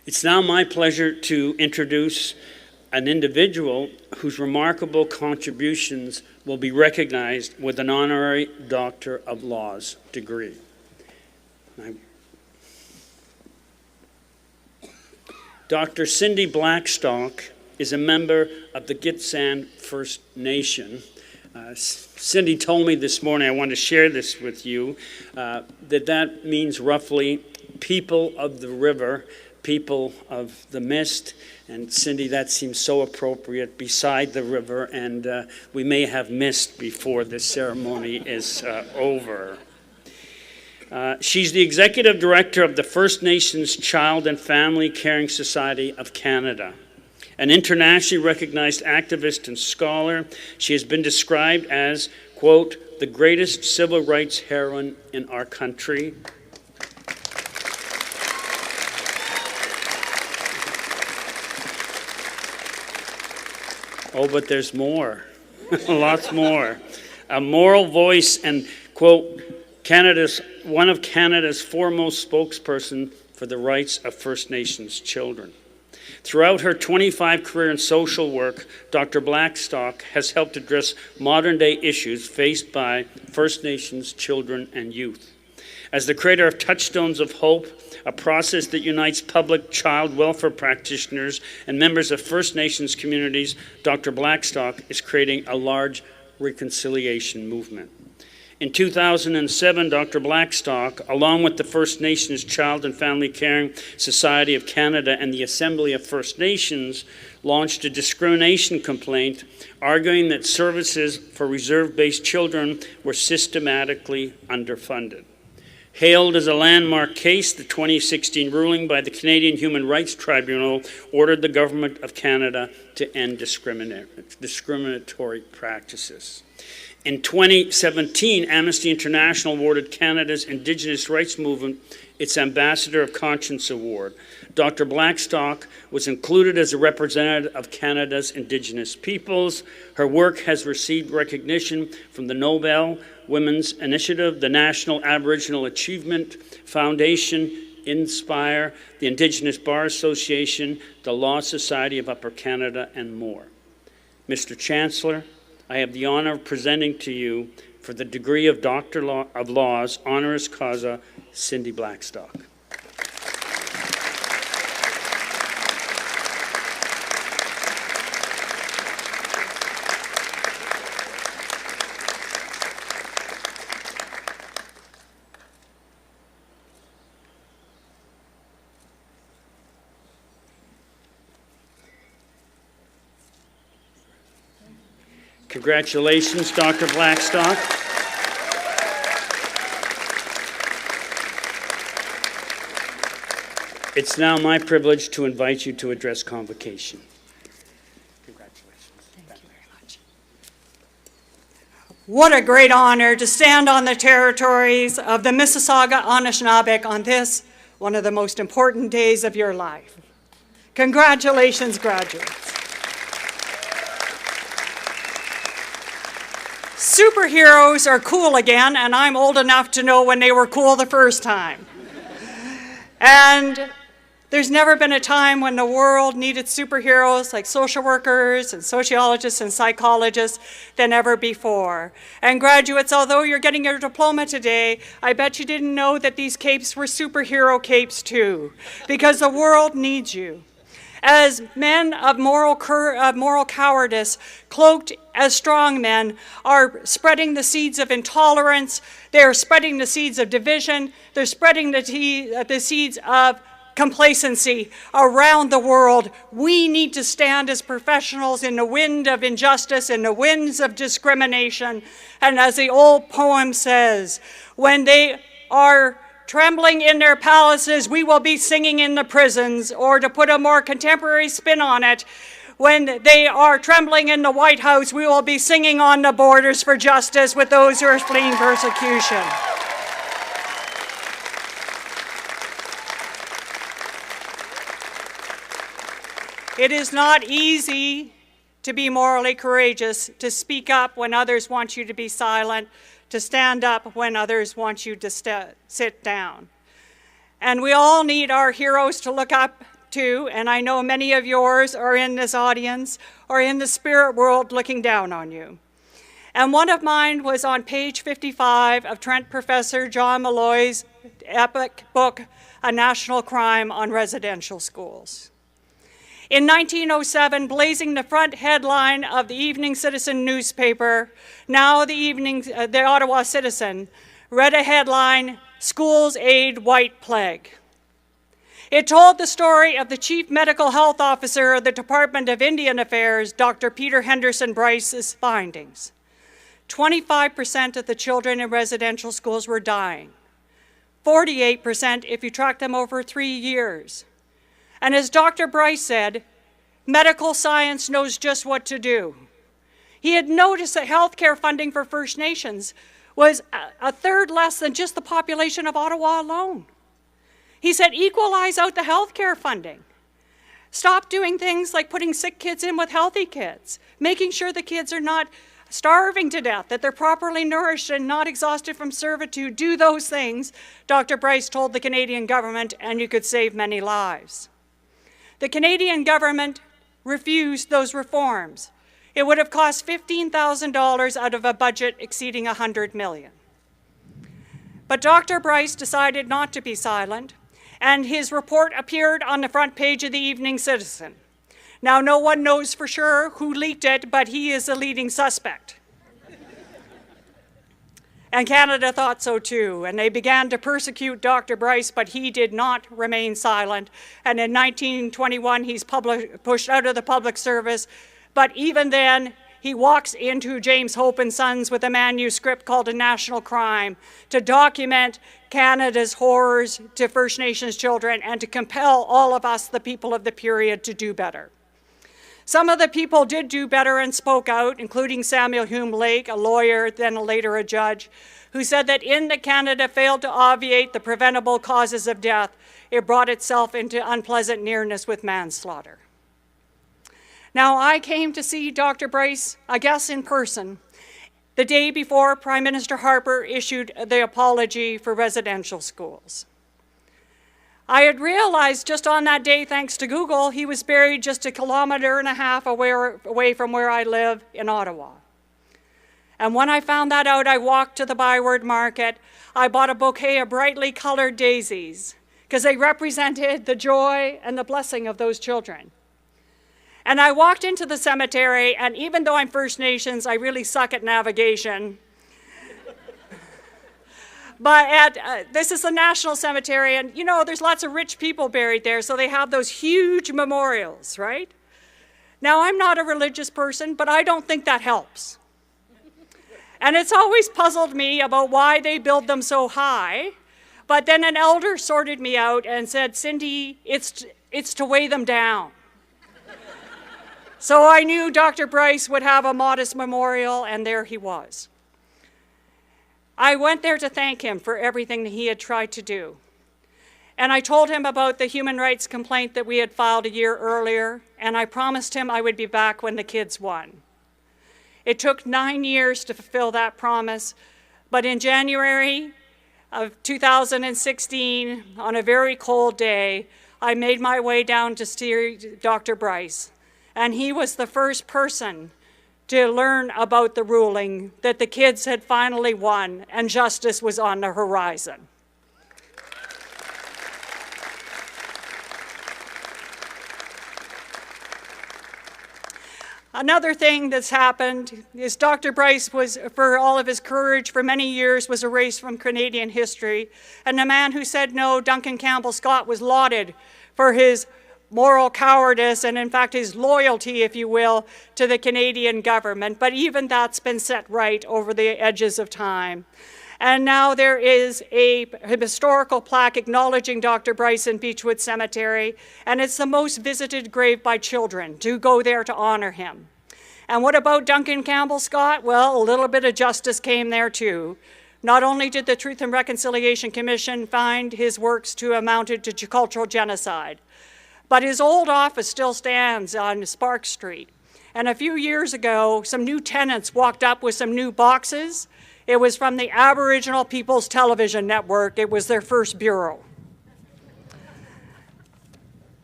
It's now my pleasure to introduce an individual whose remarkable contributions will be recognized with an Honorary Doctor of Laws degree. Dr. Cindy Blackstock is a member of the Gitxsan First Nation. Cindy told me this morning, I want to share this with you, that means roughly people of the river, people of the mist. And Cindy, that seems so appropriate, beside the river, and we may have mist before this ceremony is over. She's the Executive Director of the First Nations Child and Family Caring Society of Canada. An internationally recognized activist and scholar, she has been described as, quote, the greatest civil rights heroine in our country. Oh, but there's more, lots more. A moral voice and, quote, one of Canada's foremost spokesperson for the rights of First Nations children. Throughout her 25 career in social work, Dr. Blackstock has helped address modern-day issues faced by First Nations children and youth. As the creator of Touchstones of Hope, a process that unites public child welfare practitioners and members of First Nations communities, Dr. Blackstock is creating a large reconciliation movement. In 2007, Dr. Blackstock, along with the First Nations Child and Family Caring Society of Canada and the Assembly of First Nations, launched a discrimination complaint arguing that services for reserve-based children were systematically underfunded. Hailed as a landmark case, the 2016 ruling by the Canadian Human Rights Tribunal ordered the Government of Canada to end discriminatory practices. In 2017, Amnesty International awarded Canada's Indigenous Rights Movement its Ambassador of Conscience Award. Dr. Blackstock was included as a representative of Canada's Indigenous peoples. Her work has received recognition from the Nobel Women's Initiative, the National Aboriginal Achievement Foundation, Inspire, the Indigenous Bar Association, the Law Society of Upper Canada, and more. Mr. Chancellor, I have the honor of presenting to you, for the degree of Doctor of Laws, honoris causa, Cindy Blackstock. Congratulations, Dr. Blackstock. It's now my privilege to invite you to address Convocation. Congratulations. Thank you very much. What a great honor to stand on the territories of the Mississauga Anishinaabe on this, one of the most important days of your life. Congratulations, graduates. Superheroes are cool again, and I'm old enough to know when they were cool the first time. And there's never been a time when the world needed superheroes like social workers and sociologists and psychologists than ever before. And graduates, although you're getting your diploma today, I bet you didn't know that these capes were superhero capes too, because the world needs you. As men of moral cowardice, cloaked as strong men, are spreading the seeds of intolerance, they're spreading the seeds of division, they're spreading the seeds of complacency around the world. We need to stand as professionals in the wind of injustice, in the winds of discrimination. And as the old poem says, when they are trembling in their palaces, we will be singing in the prisons, or to put a more contemporary spin on it, when they are trembling in the White House, we will be singing on the borders for justice with those who are fleeing persecution. It is not easy to be morally courageous, to speak up when others want you to be silent, to stand up when others want you to sit down. And we all need our heroes to look up too, and I know many of yours are in this audience or in the spirit world looking down on you. And one of mine was on page 55 of Trent Professor John Malloy's epic book, A National Crime on Residential Schools. In 1907, blazing the front headline of the Evening Citizen newspaper, now the Ottawa Citizen, read a headline, "Schools Aid White Plague." It told the story of the Chief Medical Health Officer of the Department of Indian Affairs, Dr. Peter Henderson Bryce's findings. 25% of the children in residential schools were dying. 48% if you track them over 3 years. And as Dr. Bryce said, medical science knows just what to do. He had noticed that healthcare funding for First Nations was a third less than just the population of Ottawa alone. He said, equalize out the healthcare funding. Stop doing things like putting sick kids in with healthy kids, making sure the kids are not starving to death, that they're properly nourished and not exhausted from servitude. Do those things, Dr. Bryce told the Canadian government, and you could save many lives. The Canadian government refused those reforms. It would have cost $15,000 out of a budget exceeding $100 million. But Dr. Bryce decided not to be silent, and his report appeared on the front page of the Evening Citizen. Now, no one knows for sure who leaked it, but he is a leading suspect. And Canada thought so too, and they began to persecute Dr. Bryce, but he did not remain silent. And in 1921, he's pushed out of the public service, but even then, he walks into James Hope and Sons with a manuscript called A National Crime to document Canada's horrors to First Nations children and to compel all of us, the people of the period, to do better. Some of the people did do better and spoke out, including Samuel Hume Lake, a lawyer, then later a judge, who said that in that Canada failed to obviate the preventable causes of death, it brought itself into unpleasant nearness with manslaughter. Now, I came to see Dr. Bryce, I guess in person, the day before Prime Minister Harper issued the apology for residential schools. I had realized just on that day, thanks to Google, he was buried just 1.5 kilometers away from where I live in Ottawa. And when I found that out, I walked to the Byward Market. I bought a bouquet of brightly colored daisies because they represented the joy and the blessing of those children. And I walked into the cemetery, and even though I'm First Nations, I really suck at navigation. But this is the National Cemetery, and you know, there's lots of rich people buried there, so they have those huge memorials, right? Now, I'm not a religious person, but I don't think that helps. And it's always puzzled me about why they build them so high, but then an elder sorted me out and said, Cindy, it's to weigh them down. So I knew Dr. Bryce would have a modest memorial, and there he was. I went there to thank him for everything that he had tried to do. And I told him about the human rights complaint that we had filed a year earlier, and I promised him I would be back when the kids won. It took 9 years to fulfill that promise, but in January of 2016, on a very cold day, I made my way down to see Dr. Bryce. And he was the first person to learn about the ruling that the kids had finally won and justice was on the horizon. Another thing that's happened is Dr. Bryce was, for all of his courage for many years, was erased from Canadian history. And the man who said no, Duncan Campbell Scott, was lauded for his moral cowardice and, in fact, his loyalty, if you will, to the Canadian government. But even that's been set right over the edges of time. And now there is a historical plaque acknowledging Dr. Bryce in Beechwood Cemetery, and it's the most visited grave by children to go there to honor him. And what about Duncan Campbell Scott? Well, a little bit of justice came there too. Not only did the Truth and Reconciliation Commission find his works to have amounted to cultural genocide, but his old office still stands on Spark Street. And a few years ago, some new tenants walked up with some new boxes. It was from the Aboriginal People's Television Network. It was their first bureau.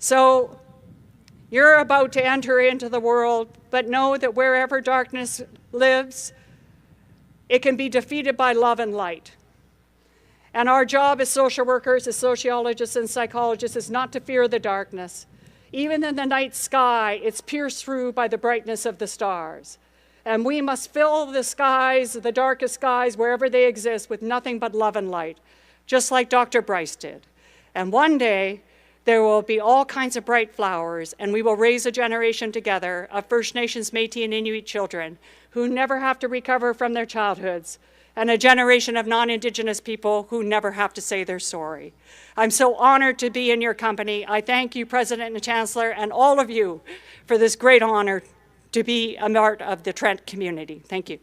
So you're about to enter into the world, but know that wherever darkness lives, it can be defeated by love and light. And our job as social workers, as sociologists and psychologists, is not to fear the darkness. Even in the night sky, it's pierced through by the brightness of the stars. And we must fill the skies, the darkest skies, wherever they exist, with nothing but love and light, just like Dr. Bryce did. And one day, there will be all kinds of bright flowers, and we will raise a generation together of First Nations, Métis, and Inuit children who never have to recover from their childhoods, and a generation of non-Indigenous people who never have to say they're sorry. I'm so honored to be in your company. I thank you, President and Chancellor, and all of you for this great honor to be a part of the Trent community. Thank you.